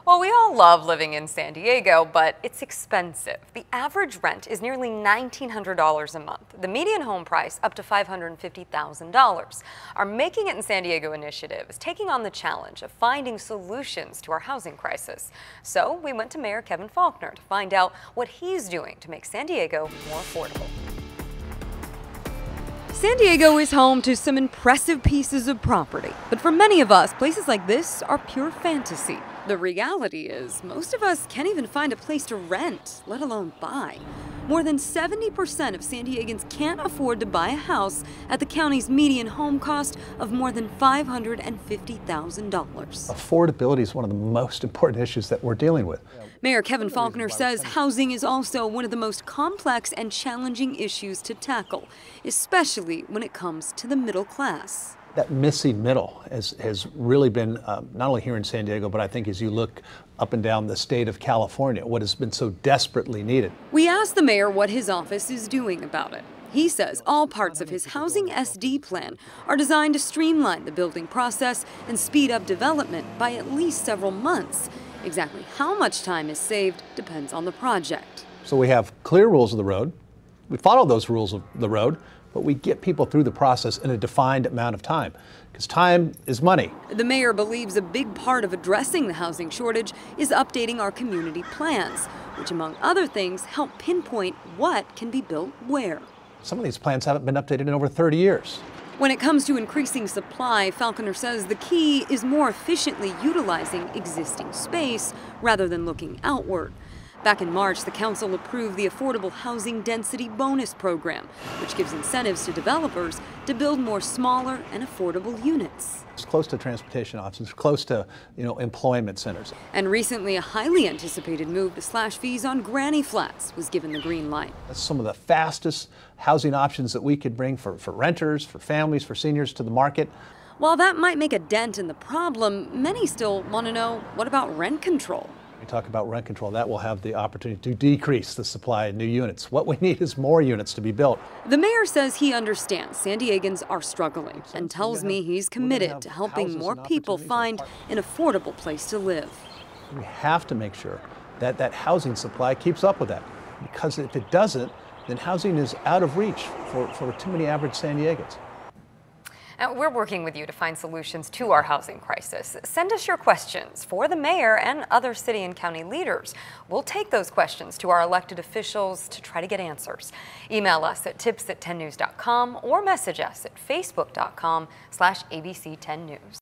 Well, we all love living in San Diego, but it's expensive. The average rent is nearly $1,900 a month. The median home price up to $550,000. Our Making It in San Diego initiative is taking on the challenge of finding solutions to our housing crisis. So we went to Mayor Kevin Faulconer to find out what he's doing to make San Diego more affordable. San Diego is home to some impressive pieces of property, but for many of us, places like this are pure fantasy. The reality is, most of us can't even find a place to rent, let alone buy. More than 70% of San Diegans can't afford to buy a house at the county's median home cost of more than $550,000. Affordability is one of the most important issues that we're dealing with. Mayor Kevin Faulconer says housing is also one of the most complex and challenging issues to tackle, especially when it comes to the middle class. That missing middle has really been, not only here in San Diego, but I think as you look up and down the state of California, what has been so desperately needed. We asked the mayor what his office is doing about it. He says all parts of his Housing SD plan are designed to streamline the building process and speed up development by at least several months. Exactly how much time is saved depends on the project. So we have clear rules of the road. We follow those rules of the road, but we get people through the process in a defined amount of time, because time is money. The mayor believes a big part of addressing the housing shortage is updating our community plans, which among other things help pinpoint what can be built where. Some of these plans haven't been updated in over 30 years. When it comes to increasing supply, Faulconer says the key is more efficiently utilizing existing space rather than looking outward. Back in March, the council approved the Affordable Housing Density Bonus Program, which gives incentives to developers to build more smaller and affordable units. It's close to transportation options, close to employment centers. And recently, a highly anticipated move to slash fees on granny flats was given the green light. That's some of the fastest housing options that we could bring for renters, for families, for seniors to the market. While that might make a dent in the problem, many still want to know, what about rent control? We talk about rent control, that will have the opportunity to decrease the supply of new units. What we need is more units to be built. The mayor says he understands San Diegans are struggling and tells me he's committed to helping more people find an affordable place to live. We have to make sure that that housing supply keeps up with that, because if it doesn't, then housing is out of reach for too many average San Diegans. And we're working with you to find solutions to our housing crisis. Send us your questions for the mayor and other city and county leaders. We'll take those questions to our elected officials to try to get answers. Email us at tips@10news.com or message us at facebook.com/ABC10news.